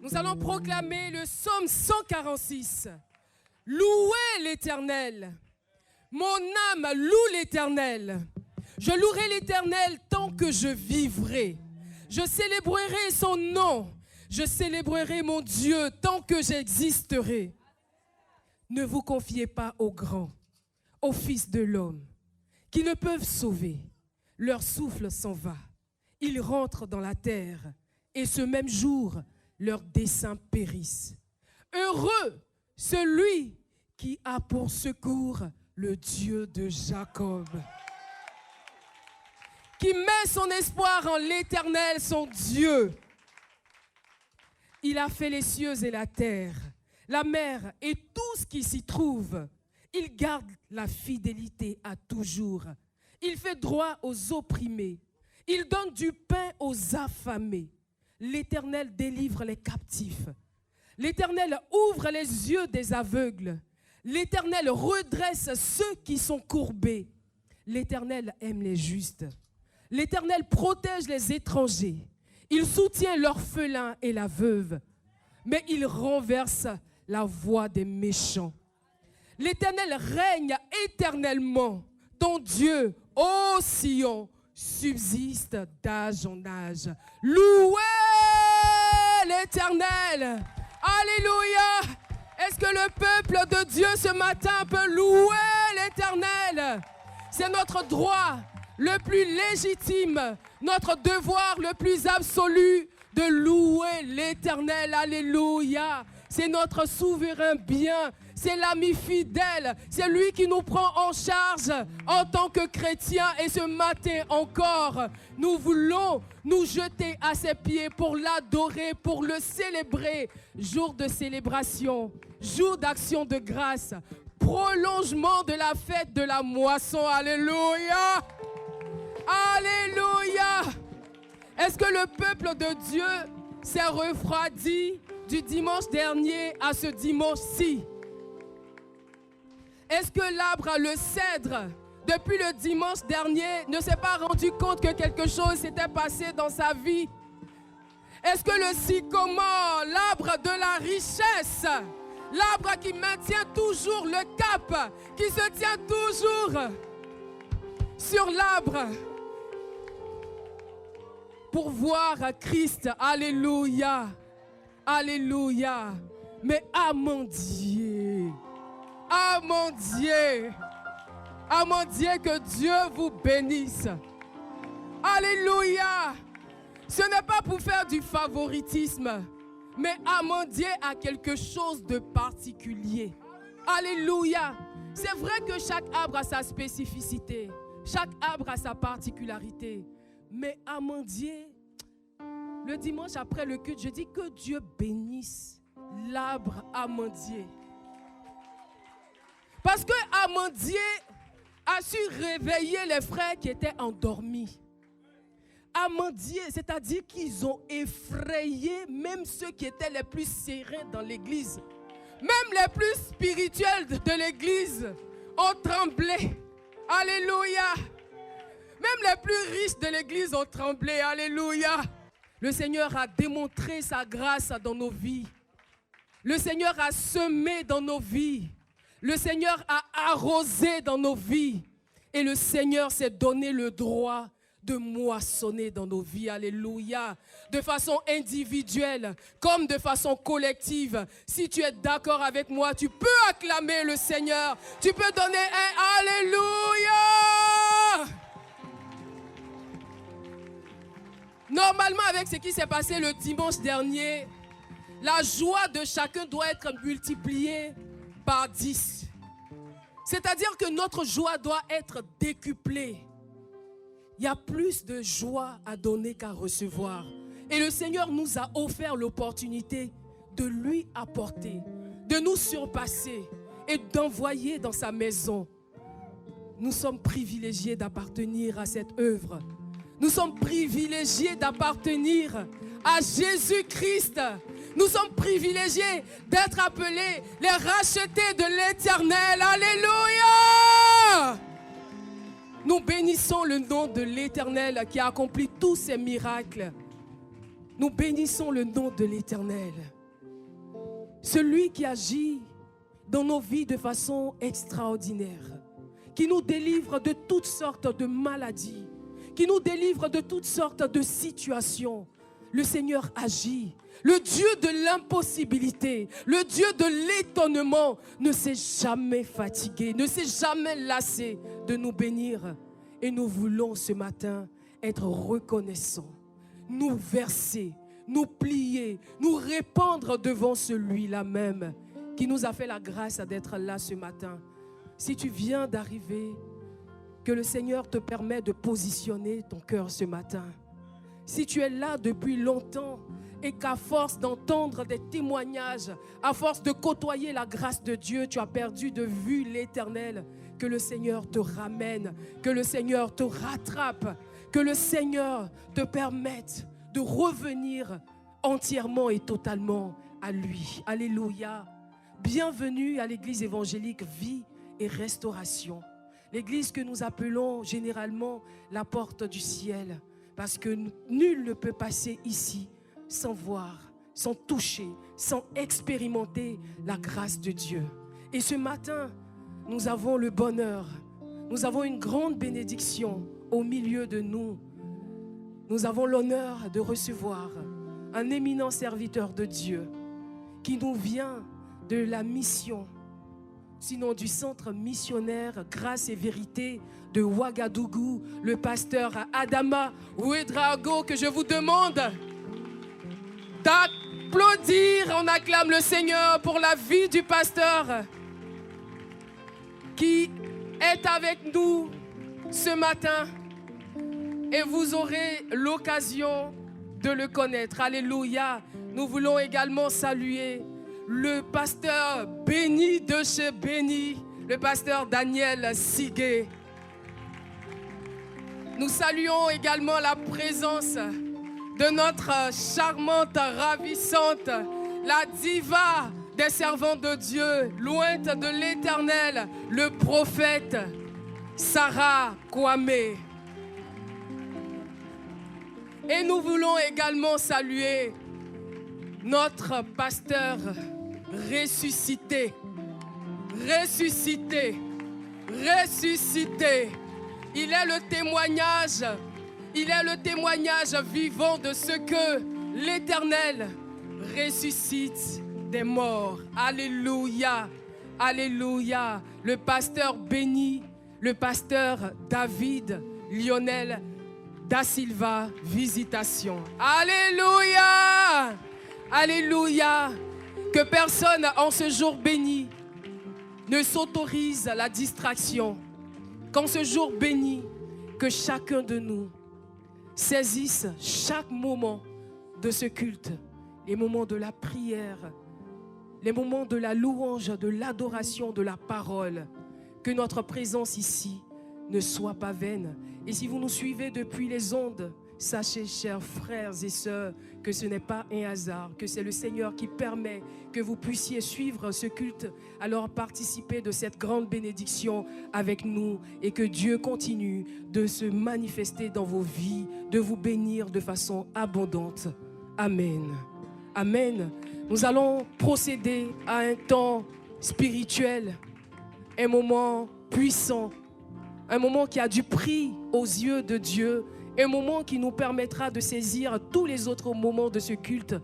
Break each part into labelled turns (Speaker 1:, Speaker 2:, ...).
Speaker 1: Nous allons proclamer le psaume 146. Louez l'Éternel. Mon âme loue l'Éternel. Je louerai l'Éternel tant que je vivrai. Je célébrerai son nom. Je célébrerai mon Dieu tant que j'existerai. Ne vous confiez pas aux grands, aux fils de l'homme, qui ne peuvent sauver. Leur souffle s'en va. Ils rentrent dans la terre, et ce même jour, leurs desseins périssent. Heureux celui qui a pour secours le Dieu de Jacob, qui met son espoir en l'Éternel, son Dieu. Il a fait les cieux et la terre, la mer et tout ce qui s'y trouve. Il garde la fidélité à toujours. Il fait droit aux opprimés. Il donne du pain aux affamés. L'Éternel délivre les captifs. L'Éternel ouvre les yeux des aveugles. L'Éternel redresse ceux qui sont courbés. L'Éternel aime les justes. L'Éternel protège les étrangers. Il soutient l'orphelin et la veuve. Mais il renverse la voie des méchants. L'Éternel règne éternellement. Ton Dieu, ô Sion, subsiste d'âge en âge. Louez l'Éternel. Alléluia. Est-ce que le peuple de Dieu ce matin peut louer l'Éternel? C'est notre droit le plus légitime, notre devoir le plus absolu de louer l'Éternel. Alléluia. C'est notre souverain bien. C'est l'ami fidèle. C'est lui qui nous prend en charge en tant que chrétiens. Et ce matin encore, nous voulons nous jeter à ses pieds pour l'adorer, pour le célébrer. Jour de célébration, jour d'action de grâce, prolongement de la fête de la moisson. Alléluia. Alléluia. Est-ce que le peuple de Dieu s'est refroidi du dimanche dernier à ce dimanche-ci? Est-ce que l'arbre, le cèdre, depuis le dimanche dernier, ne s'est pas rendu compte que quelque chose s'était passé dans sa vie? Est-ce que le sycomore, l'arbre de la richesse, l'arbre qui maintient toujours le cap, qui se tient toujours sur l'arbre pour voir Christ, alléluia, alléluia, mais amandier. Amandier, amandier, que Dieu vous bénisse. Alléluia. Ce n'est pas pour faire du favoritisme, mais amandier a quelque chose de particulier. Alléluia. C'est vrai que chaque arbre a sa spécificité, chaque arbre a sa particularité, mais amandier, le dimanche après le culte, je dis que Dieu bénisse l'arbre amandier. Parce que amandier a su réveiller les frères qui étaient endormis. Amandier, c'est-à-dire qu'ils ont effrayé même ceux qui étaient les plus sereins dans l'église. Même les plus spirituels de l'église ont tremblé. Alléluia. Même les plus riches de l'église ont tremblé. Alléluia. Le Seigneur a démontré sa grâce dans nos vies. Le Seigneur a semé dans nos vies. Le Seigneur a arrosé dans nos vies. Et le Seigneur s'est donné le droit de moissonner dans nos vies. Alléluia. De façon individuelle comme de façon collective. Si tu es d'accord avec moi, tu peux acclamer le Seigneur. Tu peux donner un Alléluia. Normalement, avec ce qui s'est passé le dimanche dernier, la joie de chacun doit être multipliée par 10. C'est-à-dire que notre joie doit être décuplée. Il y a plus de joie à donner qu'à recevoir. Et le Seigneur nous a offert l'opportunité de lui apporter, de nous surpasser et d'envoyer dans sa maison. Nous sommes privilégiés d'appartenir à cette œuvre. Nous sommes privilégiés d'appartenir à Jésus-Christ. Nous sommes privilégiés d'être appelés les rachetés de l'Éternel. Alléluia! Nous bénissons le nom de l'Éternel qui a accompli tous ces miracles. Nous bénissons le nom de l'Éternel. Celui qui agit dans nos vies de façon extraordinaire, qui nous délivre de toutes sortes de maladies, qui nous délivre de toutes sortes de situations. Le Seigneur agit. Le Dieu de l'impossibilité, le Dieu de l'étonnement ne s'est jamais fatigué, ne s'est jamais lassé de nous bénir. Et nous voulons ce matin être reconnaissants, nous verser, nous plier, nous répandre devant celui-là même qui nous a fait la grâce d'être là ce matin. Si tu viens d'arriver, que le Seigneur te permet de positionner ton cœur ce matin. Si tu es là depuis longtemps et qu'à force d'entendre des témoignages, à force de côtoyer la grâce de Dieu, tu as perdu de vue l'Éternel, que le Seigneur te ramène, que le Seigneur te rattrape, que le Seigneur te permette de revenir entièrement et totalement à lui. Alléluia. Bienvenue à l'église évangélique Vie et Restauration. L'église que nous appelons généralement la porte du ciel. Parce que nul ne peut passer ici sans voir, sans toucher, sans expérimenter la grâce de Dieu. Et ce matin, nous avons le bonheur, nous avons une grande bénédiction au milieu de nous. Nous avons l'honneur de recevoir un éminent serviteur de Dieu qui nous vient de la mission, sinon du centre missionnaire Grâce et Vérité de Ouagadougou, le pasteur Adama Ouedraogo, que je vous demande d'applaudir. On acclame le Seigneur pour la vie du pasteur qui est avec nous ce matin et vous aurez l'occasion de le connaître. Alléluia. Nous voulons également saluer le pasteur béni de chez béni, le pasteur Daniel Sigué. Nous saluons également la présence de notre charmante, ravissante, la diva des servants de Dieu, lointe de l'Éternel, le prophète Sarah Kwame. Et nous voulons également saluer notre pasteur ressuscité, ressuscité, ressuscité. Il est le témoignage vivant de ce que l'Éternel ressuscite des morts. Alléluia, alléluia. Le pasteur béni, le pasteur David Lionel Da Silva, Visitation. Alléluia, alléluia. Que personne en ce jour béni ne s'autorise la distraction. Qu'en ce jour béni, que chacun de nous saisisse chaque moment de ce culte, les moments de la prière, les moments de la louange, de l'adoration, de la parole, que notre présence ici ne soit pas vaine. Et si vous nous suivez depuis les ondes, sachez, chers frères et sœurs, que ce n'est pas un hasard, que c'est le Seigneur qui permet que vous puissiez suivre ce culte, alors participez de cette grande bénédiction avec nous et que Dieu continue de se manifester dans vos vies, de vous bénir de façon abondante. Amen. Amen. Nous allons procéder à un temps spirituel, un moment puissant, un moment qui a du prix aux yeux de Dieu, un moment qui nous permettra de saisir tous les autres moments de ce culte.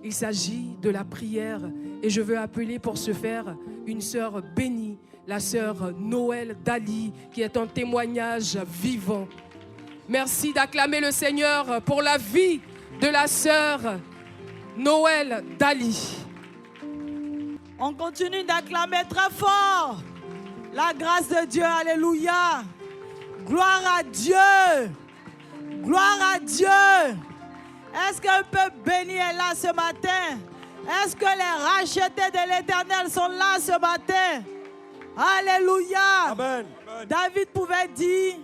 Speaker 1: Il s'agit de la prière et je veux appeler pour ce faire une sœur bénie, la sœur Noël Dali, qui est un témoignage vivant. Merci d'acclamer le Seigneur pour la vie de la sœur Noël Dali.
Speaker 2: On continue d'acclamer très fort la grâce de Dieu. Alléluia. Gloire à Dieu. Gloire à Dieu. Est-ce qu'un peuple béni est là ce matin? Est-ce que les rachetés de l'Éternel sont là ce matin? Alléluia.
Speaker 3: Amen.
Speaker 2: David pouvait dire,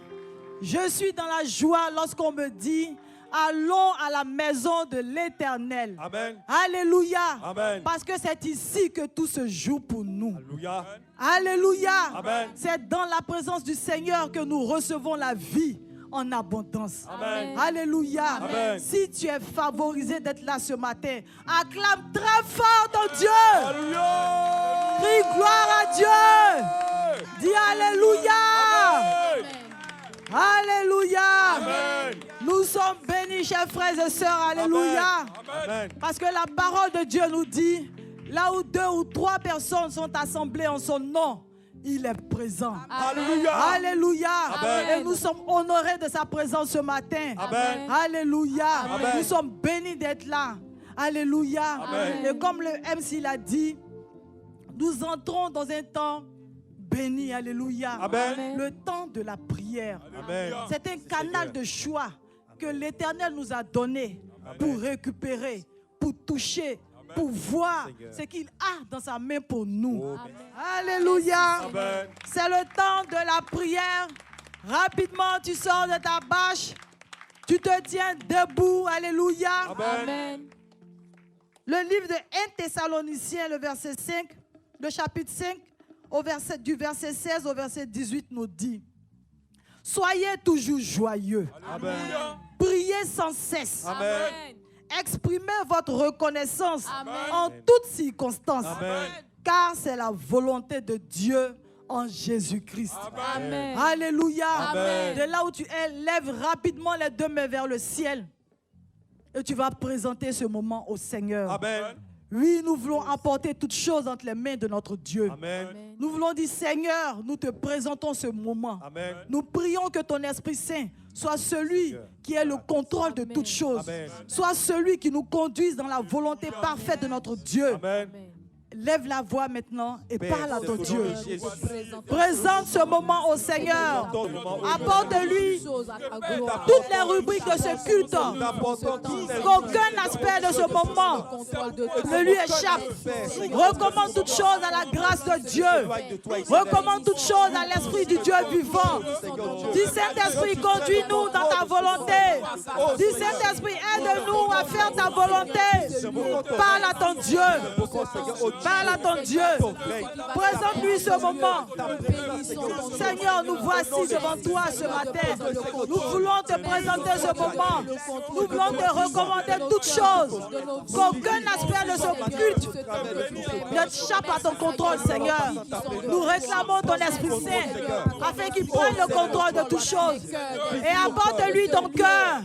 Speaker 2: je suis dans la joie lorsqu'on me dit, allons à la maison de l'Éternel.
Speaker 3: Amen.
Speaker 2: Alléluia.
Speaker 3: Amen.
Speaker 2: Parce que c'est ici que tout se joue pour nous.
Speaker 3: Alléluia.
Speaker 2: Alléluia.
Speaker 3: Amen.
Speaker 2: C'est dans la présence du Seigneur que nous recevons la vie. en abondance.
Speaker 3: Amen.
Speaker 2: Alléluia.
Speaker 3: Amen.
Speaker 2: Si tu es favorisé d'être là ce matin, acclame très fort ton Dieu.
Speaker 3: Alléluia.
Speaker 2: Crie gloire à Dieu. Dis Alléluia. Alléluia.
Speaker 3: Amen.
Speaker 2: Nous sommes bénis, chers frères et sœurs. Alléluia.
Speaker 3: Amen.
Speaker 2: Parce que la parole de Dieu nous dit, là où 2 ou 3 personnes sont assemblées en son nom, il est présent.
Speaker 3: Alléluia.
Speaker 2: Alléluia.
Speaker 3: Amen.
Speaker 2: Et nous sommes honorés de sa présence ce matin.
Speaker 3: Amen.
Speaker 2: Alléluia.
Speaker 3: Amen.
Speaker 2: Nous sommes bénis d'être là. Alléluia.
Speaker 3: Amen.
Speaker 2: Et comme le MC l'a dit, nous entrons dans un temps béni. Alléluia.
Speaker 3: Amen.
Speaker 2: Le temps de la prière.
Speaker 3: Amen.
Speaker 2: C'est un canal de choix que l'Éternel nous a donné pour récupérer, pour toucher, pour voir ce qu'il a dans sa main pour nous. Alléluia.
Speaker 3: Amen.
Speaker 2: C'est le temps de la prière. Rapidement, tu sors de ta bâche. Tu te tiens debout. Alléluia.
Speaker 3: Amen.
Speaker 2: Le livre de 1 Thessaloniciens, le verset 5, le chapitre 5, du verset 16 au verset 18 nous dit: soyez toujours joyeux.
Speaker 3: Amen.
Speaker 2: Priez sans cesse.
Speaker 3: Amen.
Speaker 2: Exprimez votre reconnaissance
Speaker 1: Amen.
Speaker 2: en toutes circonstances.
Speaker 3: Amen.
Speaker 2: Car c'est la volonté de Dieu en Jésus-Christ.
Speaker 1: Amen.
Speaker 2: Alléluia.
Speaker 3: Amen.
Speaker 2: De là où tu es, lève rapidement les 2 mains vers le ciel. Et tu vas présenter ce moment au Seigneur.
Speaker 3: Amen.
Speaker 2: Oui, nous voulons apporter toutes choses entre les mains de notre Dieu.
Speaker 3: Amen.
Speaker 2: Nous voulons dire, Seigneur, nous te présentons ce moment.
Speaker 3: Amen.
Speaker 2: Nous prions que ton Esprit Saint soit celui qui ait le contrôle de toutes choses.
Speaker 3: Amen.
Speaker 2: Soit celui qui nous conduise dans la volonté parfaite de notre Dieu.
Speaker 3: Amen.
Speaker 2: Lève la voix maintenant et
Speaker 3: Père,
Speaker 2: parle à
Speaker 3: c'est
Speaker 2: ton
Speaker 3: au nom
Speaker 2: Dieu.
Speaker 3: de Jésus.
Speaker 2: Présente ce moment au Seigneur. Apporte-lui toutes les rubriques de ce culte. Qu'aucun aspect de ce moment ne lui échappe. Recommande toutes choses à la grâce de Dieu. Recommande toutes choses à l'Esprit du Dieu vivant. Dis Saint-Esprit, conduis-nous dans ta volonté. Dis Saint-Esprit, aide-nous à faire ta volonté. Parle à ton Dieu. Parle à ton Dieu. Présente-lui ce moment. Seigneur, nous voici devant toi ce matin. Nous voulons te présenter ce moment. Nous voulons te recommander toutes choses. Qu'aucun aspect de ce culte n'échappe à ton contrôle, Seigneur. Nous réclamons ton Esprit Saint afin qu'il prenne le contrôle de toutes choses. Et apporte-lui ton cœur.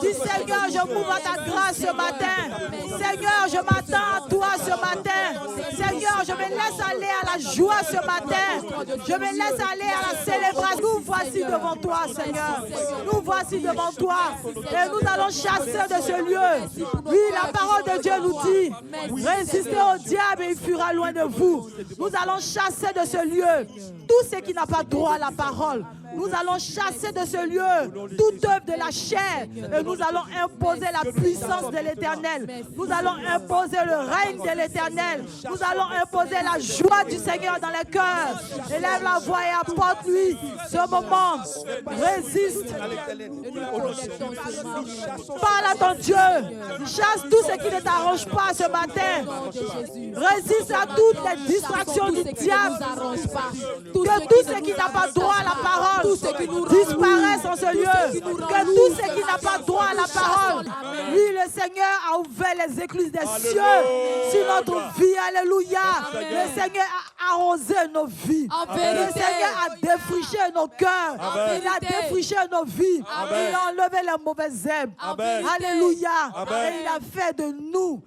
Speaker 2: Dis Seigneur, je m'ouvre à ta grâce ce matin. Seigneur, je m'attends à toi ce matin. Seigneur, je me laisse aller à la joie ce matin. Je me laisse aller à la célébration. Nous voici devant toi, Seigneur. Nous voici devant toi. Et nous allons chasser de ce lieu. Oui, la parole de Dieu nous dit, résistez au diable et il fuira loin de vous. Nous allons chasser de ce lieu tout ce qui n'a pas droit à la parole. Nous allons chasser de ce lieu toute œuvre de la chair et nous allons imposer la puissance de l'Éternel. Nous allons imposer le règne de l'Éternel. Nous allons imposer la joie du Seigneur dans les cœurs. Élève la voix et apporte-lui ce moment. Résiste. Parle à ton Dieu. Chasse tout ce qui ne t'arrange pas ce matin. Résiste à toutes les distractions du diable. Que tout ce qui n'a pas droit à la parole disparaisse en ce lieu. Que tout ce qui n'a pas droit à la parole. Oui, le Seigneur a ouvert les écluses des cieux sur notre vie. Alléluia. Le Seigneur a arrosé nos vies. Le Seigneur a défriché nos cœurs. Il a défriché nos vies. Il a enlevé les mauvaises herbes. Alléluia. Et il a fait de nous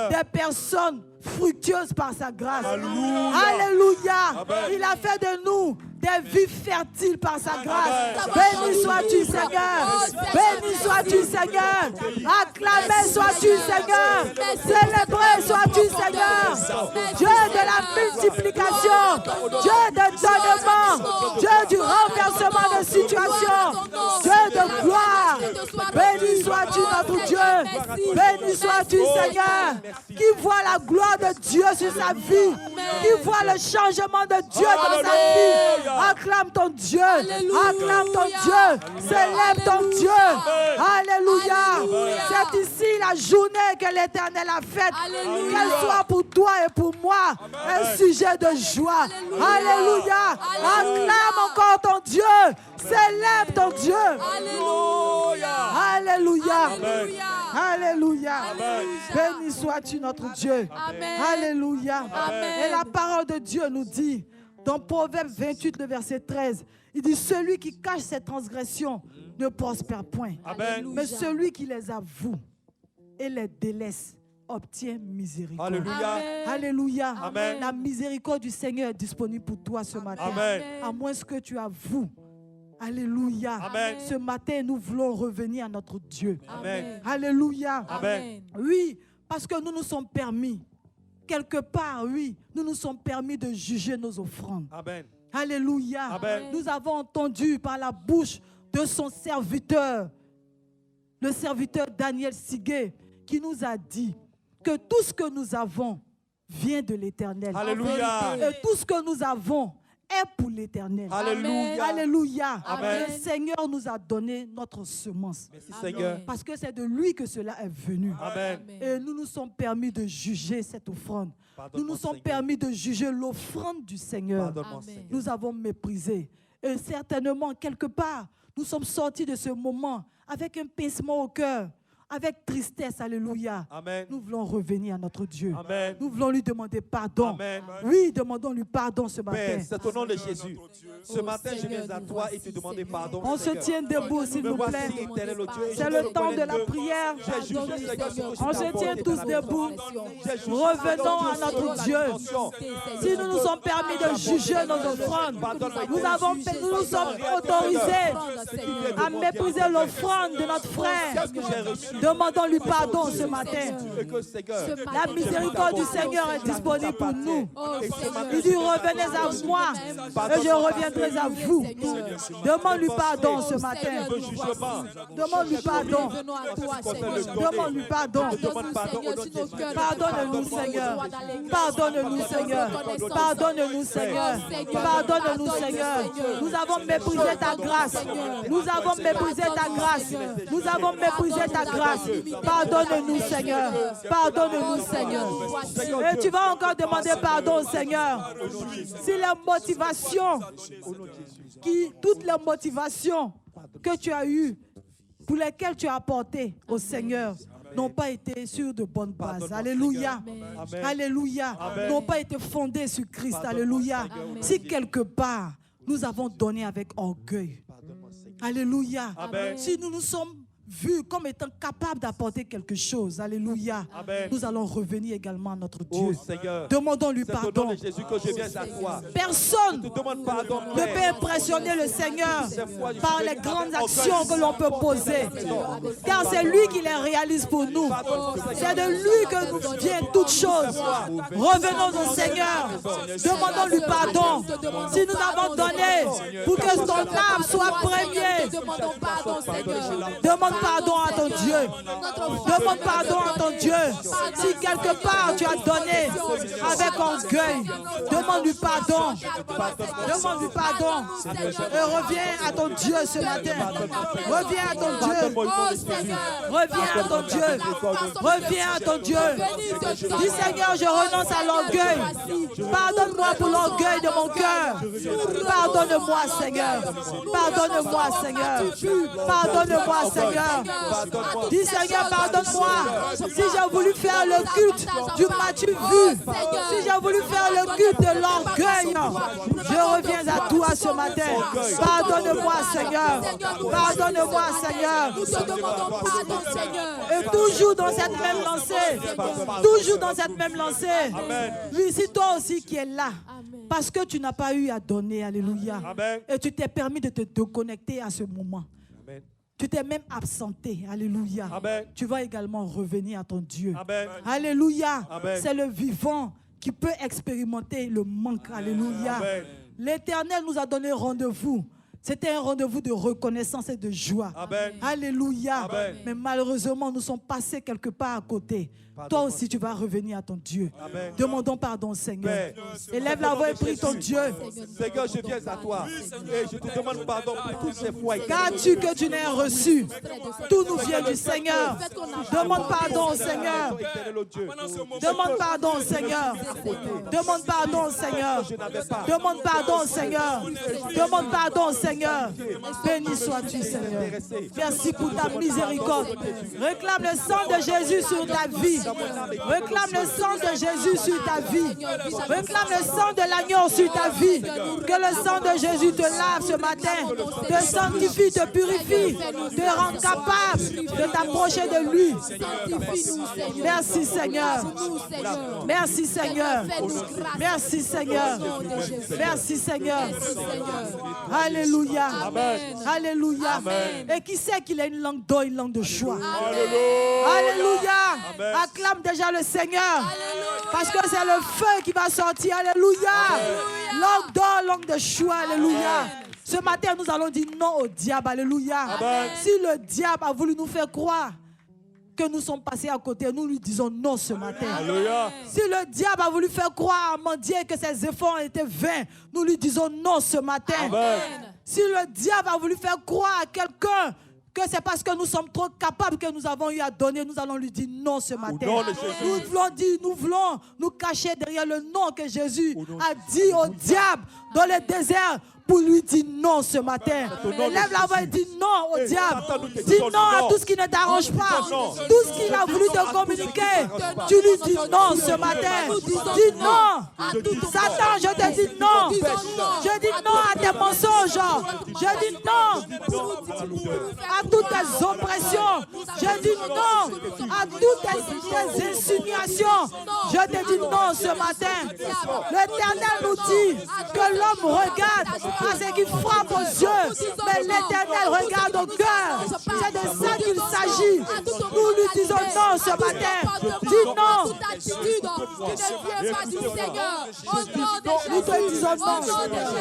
Speaker 2: des personnes fructueuses par sa grâce. Alléluia. Il a fait de nous des vies fertiles par sa grâce. Béni sois-tu, Seigneur. Béni sois-tu, Seigneur. Acclamé sois-tu, Seigneur. Célébré sois-tu, Seigneur. Dieu de la multiplication. Dieu de donnement. Dieu du renversement de situation. Dieu de gloire. Béni sois-tu, notre Dieu. Béni sois-tu, Seigneur. Qui voit la gloire de Dieu sur sa vie. Qui voit le changement de Dieu dans sa vie. Acclame ton Dieu. Acclame ton Dieu. Célèbre ton Dieu. Alléluia. C'est ici la journée que l'Éternel a faite,
Speaker 1: Alléluia.
Speaker 2: qu'elle soit pour toi et pour moi un sujet de joie. Alléluia. Acclame encore ton Dieu. Célèbre ton Dieu.
Speaker 1: Alléluia.
Speaker 2: Alléluia.
Speaker 1: Alléluia.
Speaker 2: Alléluia.
Speaker 3: Amen.
Speaker 2: Béni sois-tu notre Dieu.
Speaker 1: Amen.
Speaker 2: Alléluia.
Speaker 1: Amen.
Speaker 2: Et la parole de Dieu nous dit, dans Proverbe 28, le verset 13, il dit, celui qui cache ses transgressions ne prospère point.
Speaker 3: Amen.
Speaker 2: Mais celui qui les avoue et les délaisse obtient miséricorde.
Speaker 3: Alléluia.
Speaker 1: Amen.
Speaker 2: Alléluia.
Speaker 3: Amen.
Speaker 2: La miséricorde du Seigneur est disponible pour toi ce matin.
Speaker 3: Amen.
Speaker 2: À moins que tu avoues. Alléluia.
Speaker 3: Amen.
Speaker 2: Ce matin, nous voulons revenir à notre Dieu.
Speaker 3: Amen.
Speaker 2: Alléluia.
Speaker 3: Amen.
Speaker 2: Oui, parce que nous nous sommes permis. Quelque part, oui, nous nous sommes permis de juger nos offrandes.
Speaker 3: Amen.
Speaker 2: Alléluia.
Speaker 3: Amen.
Speaker 2: Nous avons entendu par la bouche de son serviteur, le serviteur Daniel Siguet, qui nous a dit que tout ce que nous avons vient de l'Éternel.
Speaker 3: Alléluia.
Speaker 2: Et tout ce que nous avons est pour l'Éternel.
Speaker 3: Alléluia.
Speaker 2: Alléluia.
Speaker 3: Amen.
Speaker 2: Le Seigneur nous a donné notre semence.
Speaker 3: Merci Seigneur.
Speaker 2: Parce que c'est de lui que cela est venu.
Speaker 3: Amen.
Speaker 2: Et nous nous sommes permis de juger cette offrande. Nous
Speaker 3: Pardonne-moi,
Speaker 2: nous sommes
Speaker 3: Seigneur.
Speaker 2: permis de juger l'offrande du Seigneur.
Speaker 3: Pardonne-moi,
Speaker 1: Amen.
Speaker 3: Seigneur.
Speaker 2: Nous avons méprisé. Et certainement, quelque part, nous sommes sortis de ce moment avec un pincement au cœur, avec tristesse. Alléluia.
Speaker 3: Amen.
Speaker 2: Nous voulons revenir à notre Dieu.
Speaker 3: Amen.
Speaker 2: Nous voulons lui demander pardon.
Speaker 3: Amen.
Speaker 2: Oui, demandons-lui pardon ce matin.
Speaker 3: Père, c'est au nom de Jésus. Ce matin, je viens à toi et te demander pardon.
Speaker 2: On se
Speaker 3: Seigneur.
Speaker 2: tient debout, s'il
Speaker 3: Me
Speaker 2: vous
Speaker 3: voici,
Speaker 2: plaît.
Speaker 3: éternel au Dieu, et
Speaker 2: C'est
Speaker 3: je
Speaker 2: le temps
Speaker 3: reconnais
Speaker 2: de la
Speaker 3: que
Speaker 2: prière.
Speaker 3: j'ai jugé, Seigneur, ce que tu
Speaker 2: On
Speaker 3: t'as
Speaker 2: se tient
Speaker 3: apporté
Speaker 2: tous
Speaker 3: dans la
Speaker 2: debout.
Speaker 3: maison. J'ai jugé,
Speaker 2: Revenons à
Speaker 3: Seigneur,
Speaker 2: notre
Speaker 3: sur
Speaker 2: Dieu.
Speaker 3: la dimension.
Speaker 2: Si nous nous sommes permis de juger nos offrandes, nous nous sommes autorisés à mépriser l'offrande de notre frère.
Speaker 3: Qu'est-ce que j'ai reçu?
Speaker 2: Demandons-lui pardon ce matin.
Speaker 3: Et que, Seigneur,
Speaker 2: La miséricorde du Seigneur est disponible pour nous.
Speaker 3: et ce matin,
Speaker 2: Il dit, revenez à moi et je reviendrai à vous. Demande-lui pardon ce matin.
Speaker 3: le jugement.
Speaker 2: Demande-lui pardon.
Speaker 1: Venons à toi, Seigneur.
Speaker 2: Demande-lui pardon.
Speaker 3: demande pardon au nom de Jésus.
Speaker 2: Pardonne-nous, Seigneur. Pardonne-nous, Seigneur. Pardonne-nous, Seigneur. Pardonne-nous, Seigneur. Nous avons méprisé ta grâce. Nous avons méprisé ta grâce. Nous avons méprisé ta grâce. Pardonne-nous, Seigneur. Pardonne-nous, Seigneur. Et tu vas encore demander pardon au Seigneur. Si les motivations, toutes les motivations que tu as eues, pour lesquelles tu as apporté au Seigneur, n'ont pas été sur de bonnes bases. Alléluia.
Speaker 3: Amen.
Speaker 2: Alléluia.
Speaker 3: Amen.
Speaker 2: N'ont pas été fondées sur Christ. Alléluia. Si quelque part, nous avons donné avec orgueil.
Speaker 3: Pardonne-moi, Seigneur.
Speaker 2: Alléluia.
Speaker 3: Amen.
Speaker 2: Si nous nous sommes vus comme étant capables d'apporter quelque chose, alléluia,
Speaker 3: Amen.
Speaker 2: nous allons revenir également à notre
Speaker 3: Oh
Speaker 2: Dieu.
Speaker 3: Seigneur,
Speaker 2: Demandons-lui
Speaker 3: c'est au nom
Speaker 2: pardon.
Speaker 3: de Jésus que je viens à toi.
Speaker 2: Personne
Speaker 3: Je te demande pardon,
Speaker 2: ne
Speaker 3: Père.
Speaker 2: peut impressionner le Seigneur par les grandes actions que l'on peut poser. Car c'est lui qui les réalise pour nous. C'est de lui que nous vient toutes choses. Revenons au Seigneur. Demandons-lui pardon. Si nous avons donné pour que ton âme soit premier,
Speaker 1: Demandons pardon, Seigneur.
Speaker 2: demande pardon à ton Dieu. Demande pardon à ton Dieu. Si quelque part tu as donné avec orgueil, demande-lui pardon. Demande-lui pardon. Et reviens à ton Dieu ce matin. Reviens à ton Dieu.
Speaker 1: Oh Seigneur.
Speaker 2: Reviens à ton Dieu. Reviens à ton Dieu. Dis Seigneur, je renonce à l'orgueil. Pardonne-moi pour l'orgueil de mon cœur. Pardonne-moi Seigneur. Pardonne-moi Seigneur. Pardonne-moi Seigneur. Dis Seigneur, pardonne-moi. Si j'ai voulu faire le culte du m'as-tu vu, si j'ai voulu faire le culte de l'orgueil, je reviens à toi ce matin. Pardonne-moi Seigneur. Pardonne-moi Seigneur.
Speaker 1: Nous te demandons pardon, Seigneur.
Speaker 2: Et toujours dans cette même lancée, toujours dans cette même lancée, oui, c'est toi aussi qui es là, parce que tu n'as pas eu à donner, alléluia,
Speaker 3: Amen.
Speaker 2: et tu t'es permis de te connecter à ce moment.
Speaker 3: Amen.
Speaker 2: Tu t'es même absenté, alléluia.
Speaker 3: Amen.
Speaker 2: Tu vas également revenir à ton Dieu.
Speaker 3: Amen.
Speaker 2: Alléluia.
Speaker 3: Amen.
Speaker 2: C'est le vivant qui peut expérimenter le manque, alléluia.
Speaker 3: Amen.
Speaker 2: L'Éternel nous a donné rendez-vous C'était un rendez-vous de reconnaissance et de joie.
Speaker 3: Amen.
Speaker 2: Alléluia.
Speaker 3: Amen.
Speaker 2: Mais malheureusement, nous sommes passés quelque part à côté. Toi aussi, tu vas revenir à ton Dieu.
Speaker 3: Amen.
Speaker 2: Demandons pardon au Seigneur.
Speaker 3: Père,
Speaker 2: Élève la voix et prie ton Dieu.
Speaker 3: Seigneur, je viens à toi et je te demande pardon pour toutes ces fois.
Speaker 2: Qu'as-tu que tu n'aies reçu? Tout nous vient du Seigneur. Demande pardon au Seigneur. Demande pardon au Seigneur. Demande pardon au Seigneur. Demande pardon au Seigneur. Demande pardon au Seigneur. Béni sois-tu, Seigneur. Merci pour ta miséricorde. Réclame le sang de Jésus sur ta vie. Réclame le sang de Jésus sur ta vie. Réclame le sang de l'agneau sur ta vie. Que le sang de Jésus te lave ce matin, te sanctifie, te purifie, te rend capable de t'approcher de lui. Merci Seigneur. Merci Seigneur. Merci Seigneur. Merci Seigneur. Alléluia. Alléluia. Et qui sait qu'il a une langue d'or, une langue de choix? Alléluia. Acclame déjà le Seigneur. Parce que c'est le feu qui va sortir. Alléluia. Langue d'or, langue de choix. Alléluia. Ce matin, nous allons dire non au diable. Alléluia. Si le diable a voulu nous faire croire que nous sommes passés à côté, nous lui disons non ce matin.
Speaker 3: Alléluia.
Speaker 2: Si le diable a voulu faire croire à mendier que ses efforts ont été vains, nous lui disons non ce matin.
Speaker 3: Amen.
Speaker 2: Si le diable a voulu faire croire à quelqu'un que c'est parce que nous sommes trop capables que nous avons eu à donner, nous allons lui dire non ce matin. Nous voulons nous cacher derrière le nom que Jésus a dit au diable dans le désert pour lui dire non ce matin. Lève la voix et dis non au diable. Dis non à tout ce qui ne t'arrange pas. Tout ce qu'il a voulu te communiquer, tu lui dis non ce matin. Dis non. Satan, je te dis non. Je dis non à tes mensonges. Je dis non à toutes tes oppressions. Je dis non à toutes tes insinuations. Je te dis non ce matin. L'Éternel nous dit que l'homme regarde à ce qui frappe aux yeux, mais l'Éternel regarde au cœur. C'est de ça qu'il s'agit. Nous lui disons non ce matin. Dis non. Nous te disons non, Seigneur.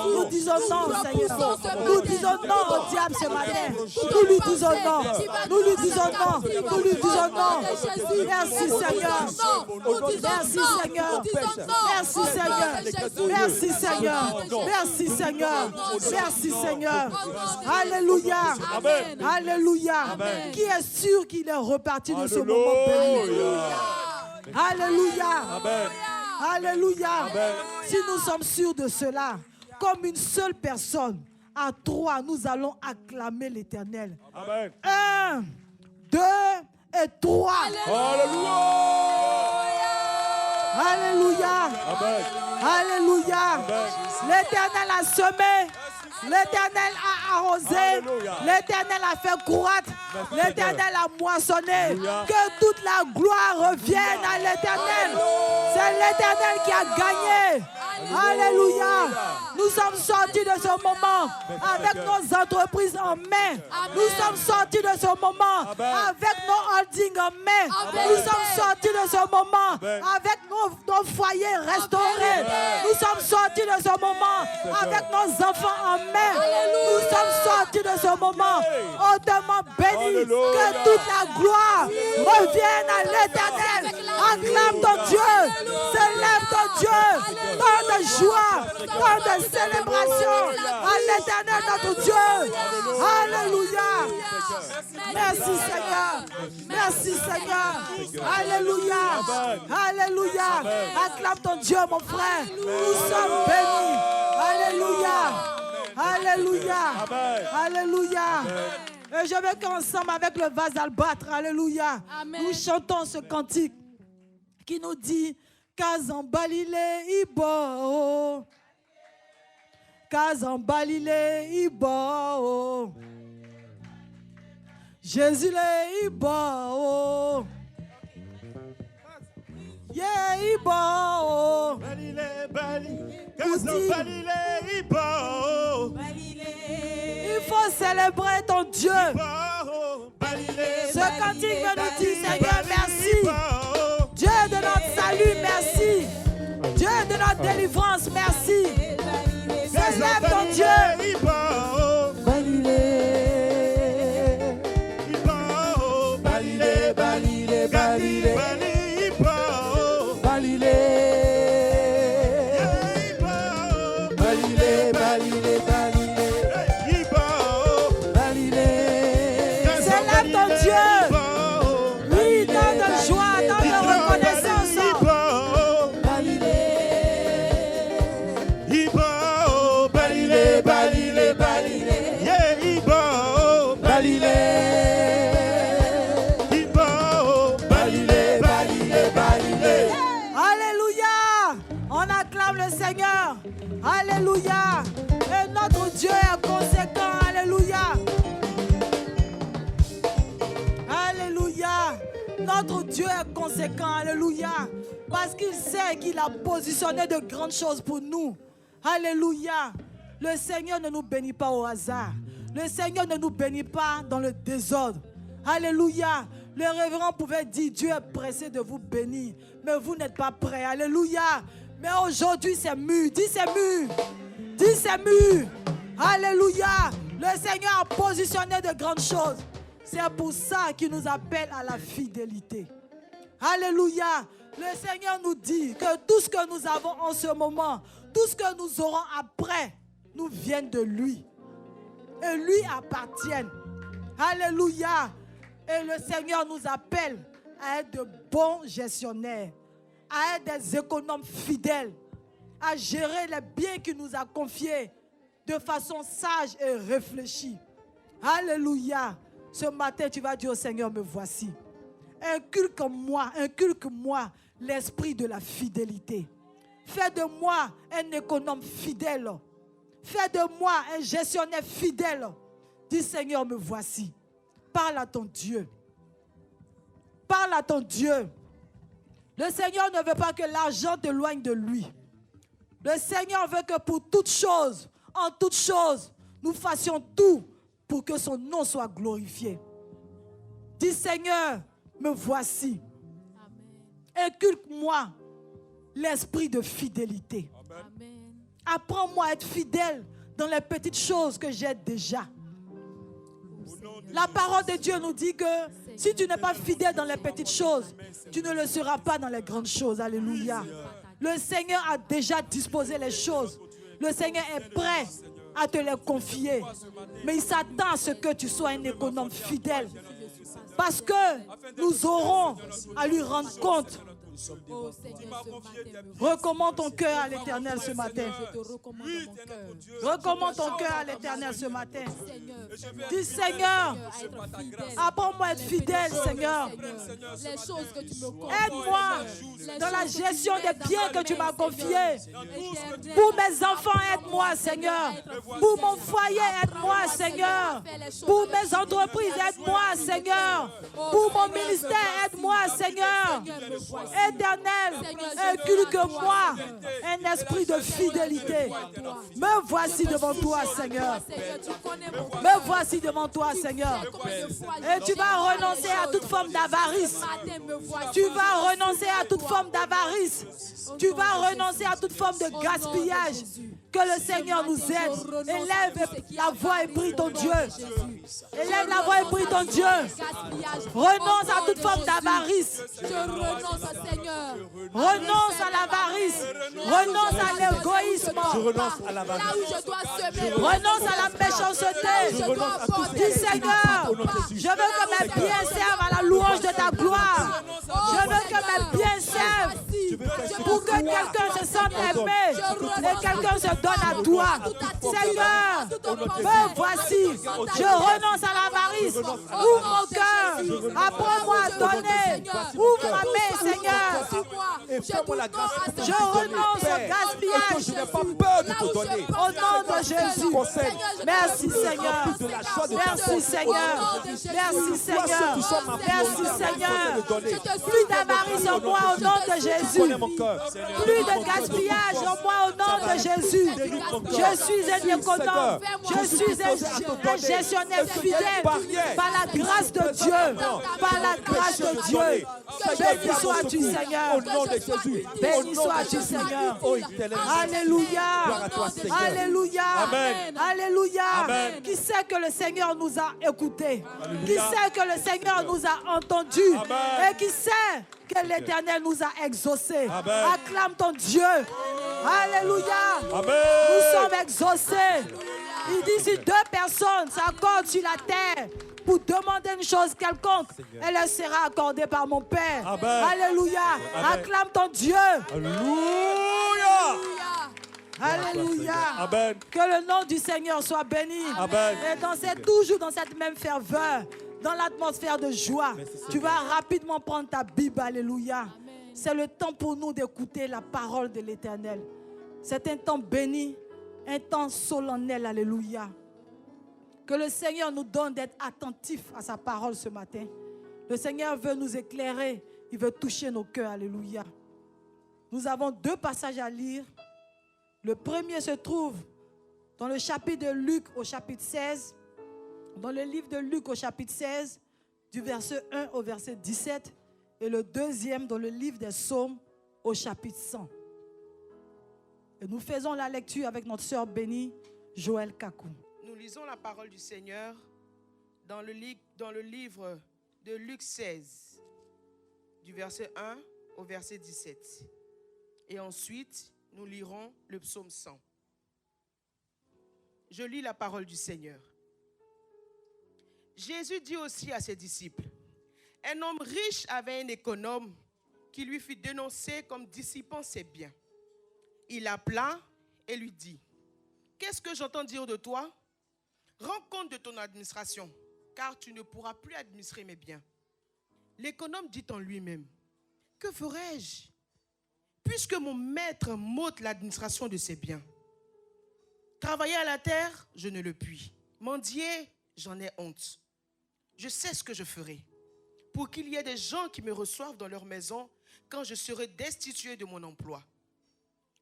Speaker 2: Nous disons non, Seigneur. Nous disons non au diable ce matin. Nous lui disons non. Nous lui disons non. Nous lui disons non. Merci, Seigneur. Merci, Seigneur. Merci, Seigneur. Merci, Seigneur. Merci Seigneur. Merci Seigneur. Alléluia. Alléluia. Qui est sûr qu'il est reparti de ce moment béni? Alléluia. Alléluia. Si nous sommes sûrs de cela, comme une seule personne, à trois, nous allons acclamer l'Éternel. 1, 2 et 3.
Speaker 3: Alléluia.
Speaker 2: Alléluia. Alléluia. L'Éternel a semé. L'Éternel a arrosé. L'Éternel a fait croître. L'Éternel a moissonné. Que toute la gloire revienne à l'Éternel. C'est l'Éternel qui a gagné. Alléluia. Nous sommes sortis de ce moment avec nos entreprises en main. Nous sommes sortis de ce moment avec nos holdings en main. Nous sommes sortis de ce moment avec nos foyers restaurés. Nous sommes sortis de ce moment avec nos enfants en main. Nous sommes sortis de ce moment hautement bénis. Que toute la gloire revienne à l'Éternel. Acclame ton Dieu. Célèbre ton Dieu. Tant de joie, tant de célébration à l'Éternel notre Dieu. Alléluia. Merci Seigneur. Merci Seigneur. Alléluia. Alléluia. Acclame ton Dieu mon frère. Nous sommes bénis. Alléluia. Alléluia. Alléluia. Et je veux qu'ensemble avec le vase d'albâtre, alléluia, nous chantons ce cantique qui nous dit Kazambalile ibo, Kazambalile ibo, Jésus le ibo, yeah ibo, il faut célébrer ton Dieu. Ce cantique veut nous dire Seigneur merci. Dieu de notre salut, merci. Dieu de notre délivrance, merci. Célèbre ton Dieu. le Seigneur. Alléluia. Et notre Dieu est conséquent. Alléluia. Alléluia. Notre Dieu est conséquent. Alléluia. Parce qu'il sait qu'il a positionné de grandes choses pour nous. Alléluia. Le Seigneur ne nous bénit pas au hasard. Le Seigneur ne nous bénit pas dans le désordre. Alléluia. Le révérend pouvait dire, Dieu est pressé de vous bénir, mais vous n'êtes pas prêts. Alléluia. Mais aujourd'hui, c'est mûr. Dis c'est mûr. Dis c'est mûr. Alléluia. Le Seigneur a positionné de grandes choses. C'est pour ça qu'il nous appelle à la fidélité. Alléluia. Le Seigneur nous dit que tout ce que nous avons en ce moment, tout ce que nous aurons après, nous viennent de lui. Et lui appartient. Alléluia. Et le Seigneur nous appelle à être de bons gestionnaires, à être des économes fidèles, à gérer les biens qu'il nous a confiés de façon sage et réfléchie. Alléluia. Ce matin, tu vas dire au Seigneur, me voici. Inculque-moi l'esprit de la fidélité. Fais de moi un économe fidèle. Fais de moi un gestionnaire fidèle. Dis Seigneur, me voici. Parle à ton Dieu. Parle à ton Dieu. Le Seigneur ne veut pas que l'argent t'éloigne de lui. Le Seigneur veut que pour toute chose, en toute chose, nous fassions tout pour que son nom soit glorifié. Dis Seigneur, me voici. Inculque-moi l'esprit de fidélité.
Speaker 4: Amen.
Speaker 2: Apprends-moi à être fidèle dans les petites choses que j'ai déjà. La parole de Dieu nous dit que si tu n'es pas fidèle dans les petites choses, tu ne le seras pas dans les grandes choses. Alléluia. Le Seigneur a déjà disposé les choses. Le Seigneur est prêt à te les confier. Mais il s'attend à ce que tu sois un économe fidèle. Parce que nous aurons à lui rendre compte.
Speaker 4: Oh Seigneur, ce matin,
Speaker 2: Recommande ton cœur à l'Éternel ce matin.
Speaker 4: je te recommande mon cœur.
Speaker 2: Recommande ton cœur à l'Éternel ce matin.
Speaker 4: Seigneur,
Speaker 2: Dis Seigneur,
Speaker 4: à être fidèle.
Speaker 2: apprends-moi à être fidèle, Seigneur.
Speaker 4: Les choses que tu me confies.
Speaker 2: Aide-moi dans la gestion des biens que tu m'as confiés.
Speaker 4: Éternel,
Speaker 2: Pour mes enfants, aide-moi, Seigneur. Pour mon foyer, aide-moi, Seigneur. Pour mes entreprises, aide-moi, Seigneur. Pour mon ministère, aide-moi, Seigneur. Éternel, inculque-moi un esprit de fidélité. Me voici devant toi, Seigneur.
Speaker 4: Seigneur, tu connais mon cœur.
Speaker 2: Me voici devant toi, Seigneur.
Speaker 4: Combien de fois
Speaker 2: Et tu vas renoncer à toute forme d'avarice.
Speaker 4: ce matin me voici.
Speaker 2: Tu vas renoncer à toute forme d'avarice. Tu vas renoncer à toute forme de gaspillage. Que le Seigneur nous aide. Élève la voix et prie ton Dieu. Élève la voix et prie ton Dieu.
Speaker 4: Gaspillage.
Speaker 2: Renonce à toute forme d'avarice.
Speaker 4: Je renonce, Seigneur.
Speaker 2: Renonce à l'avarice. Renonce à l'égoïsme.
Speaker 3: Je renonce à la
Speaker 4: Là où je dois semer.
Speaker 2: Renonce à la méchanceté.
Speaker 4: Je dois apporter.
Speaker 2: Dis Seigneur, je veux que mes biens servent à la louange de ta gloire. Je veux que mes biens servent pour que quelqu'un se sente aimé et quelqu'un se donne à toi. Seigneur, me voici. Je renonce à l'avarice. Ouvre mon cœur. Apprends-moi à donner. Ouvre ma main, Seigneur.
Speaker 3: Et fais-moi la grâce.
Speaker 2: Je renonce au
Speaker 3: Et que
Speaker 2: gaspillage.
Speaker 3: je n'ai pas peur de te donner.
Speaker 2: Au nom de Jésus.
Speaker 3: Conseil.
Speaker 2: Merci Seigneur.
Speaker 3: De la joie de
Speaker 2: Merci Seigneur. Merci Seigneur. Merci Seigneur. Plus d'avarice en moi au nom de Jésus.
Speaker 3: Connais mon cœur.
Speaker 2: Plus de gaspillage en moi au nom de Jésus. Je suis un économe. Je suis un gestionnaire fidèle par la grâce de Dieu. Par la grâce de Dieu. Béni sois-tu Seigneur.
Speaker 3: Au nom de Jésus.
Speaker 2: Béni sois-tu Seigneur.
Speaker 3: Oh, éternel.
Speaker 2: Alléluia.
Speaker 3: Gloire à toi, Seigneur.
Speaker 2: Alléluia.
Speaker 3: Amen.
Speaker 2: Alléluia.
Speaker 3: Amen.
Speaker 2: Qui sait que le Seigneur nous a écoutés. Qui sait que le Seigneur nous a entendus.
Speaker 3: Amen.
Speaker 2: Et qui sait que l'Éternel nous a exaucés.
Speaker 3: Amen.
Speaker 2: Acclame ton Dieu. Alléluia.
Speaker 3: Amen.
Speaker 2: Nous sommes exaucés. Il dit si deux personnes s'accordent sur la terre pour demander une chose quelconque, elle leur sera accordée par mon Père.
Speaker 3: Amen.
Speaker 2: Alléluia.
Speaker 3: Amen.
Speaker 2: Acclame ton Dieu.
Speaker 3: Alléluia.
Speaker 2: Alléluia.
Speaker 3: Amen.
Speaker 2: Que le nom du Seigneur soit béni.
Speaker 3: Amen.
Speaker 2: Et toujours dans cette même ferveur, dans l'atmosphère de joie, tu vas rapidement prendre ta Bible. Alléluia. C'est le temps pour nous d'écouter la parole de l'Éternel. C'est un temps béni, un temps solennel, alléluia. Que le Seigneur nous donne d'être attentifs à sa parole ce matin. Le Seigneur veut nous éclairer, il veut toucher nos cœurs, alléluia. Nous avons 2 passages à lire. Le premier se trouve dans le chapitre de Luc au chapitre 16, dans le livre de Luc au chapitre 16, du verset 1 au verset 17, et le deuxième dans le livre des Psaumes au chapitre 100. Et nous faisons la lecture avec notre sœur bénie, Joël Kakou.
Speaker 5: Nous lisons la parole du Seigneur dans le livre de Luc 16, du verset 1 au verset 17. Et ensuite, nous lirons le psaume 100. Je lis la parole du Seigneur. Jésus dit aussi à ses disciples, un homme riche avait un économe qui lui fut dénoncé comme dissipant ses biens. Il l'appela et lui dit, qu'est-ce que j'entends dire de toi? Rends compte de ton administration, car tu ne pourras plus administrer mes biens. L'économe dit en lui-même, que ferai-je, puisque mon maître m'ôte l'administration de ses biens? Travailler à la terre, je ne le puis. Mendier, j'en ai honte. Je sais ce que je ferai, pour qu'il y ait des gens qui me reçoivent dans leur maison quand je serai destitué de mon emploi.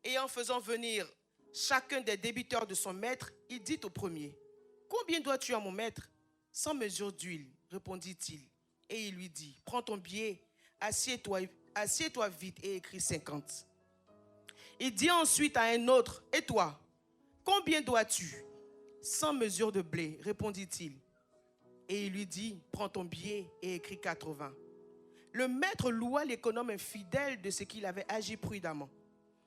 Speaker 5: Et en faisant venir chacun des débiteurs de son maître, il dit au premier, combien dois-tu à mon maître? 100 mesures d'huile, répondit-il. Et il lui dit, prends ton billet, assieds-toi vite et écris 50. Il dit ensuite à un autre, et toi, combien dois-tu? 100 mesures de blé, répondit-il. Et il lui dit, prends ton billet et écris 80. Le maître loua l'économe infidèle de ce qu'il avait agi prudemment.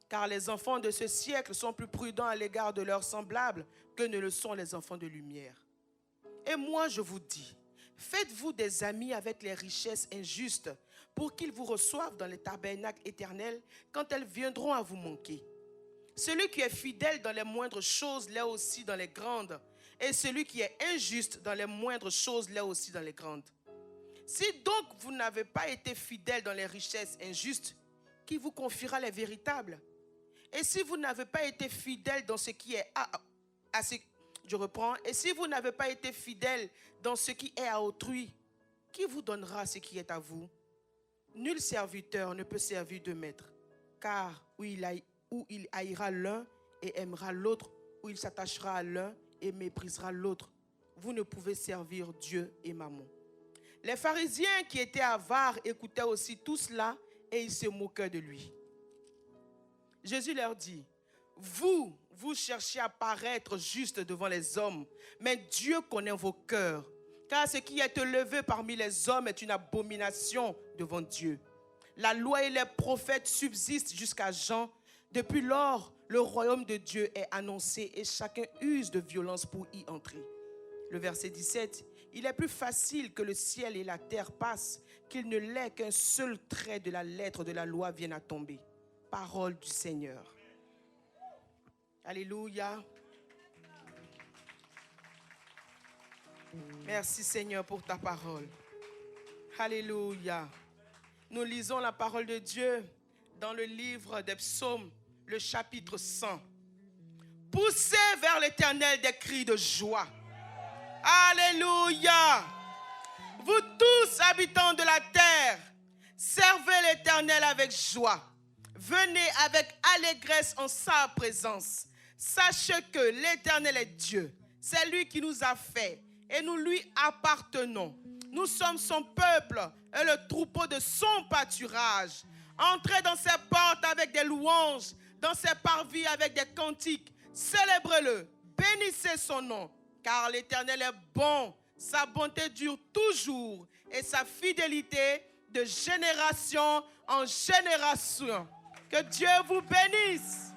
Speaker 5: Car les enfants de ce siècle sont plus prudents à l'égard de leurs semblables que ne le sont les enfants de lumière. Et moi je vous dis, faites-vous des amis avec les richesses injustes pour qu'ils vous reçoivent dans les tabernacles éternels quand elles viendront à vous manquer. Celui qui est fidèle dans les moindres choses l'est aussi dans les grandes, et celui qui est injuste dans les moindres choses l'est aussi dans les grandes. Si donc vous n'avez pas été fidèle dans les richesses injustes, qui vous confiera les véritables? Et si vous n'avez pas été fidèle dans ce qui est et si vous n'avez pas été fidèle dans ce qui est à autrui, qui vous donnera ce qui est à vous? Nul serviteur ne peut servir deux maîtres, car où il haïra l'un et aimera l'autre, ou il s'attachera à l'un et méprisera l'autre. Vous ne pouvez servir Dieu et Mammon. Les pharisiens qui étaient avares écoutaient aussi tout cela et ils se moquaient de lui. Jésus leur dit, vous cherchez à paraître juste devant les hommes, mais Dieu connaît vos cœurs, car ce qui est élevé parmi les hommes est une abomination devant Dieu. La loi et les prophètes subsistent jusqu'à Jean. Depuis lors, le royaume de Dieu est annoncé et chacun use de violence pour y entrer. Le verset 17, il est plus facile que le ciel et la terre passent qu'il ne l'est qu'un seul trait de la lettre de la loi vienne à tomber. Parole du Seigneur. Alléluia. Merci Seigneur pour ta parole. Alléluia. Nous lisons la parole de Dieu dans le livre des Psaumes, le chapitre 100. Poussez vers l'Éternel des cris de joie. Alléluia. Vous tous, habitants de la terre, servez l'Éternel avec joie. Venez avec allégresse en sa présence. Sachez que l'Éternel est Dieu. C'est lui qui nous a fait et nous lui appartenons. Nous sommes son peuple et le troupeau de son pâturage. Entrez dans ses portes avec des louanges, dans ses parvis avec des cantiques. Célébrez-le, bénissez son nom, car l'Éternel est bon. Sa bonté dure toujours et sa fidélité de génération en génération. Que Dieu vous bénisse.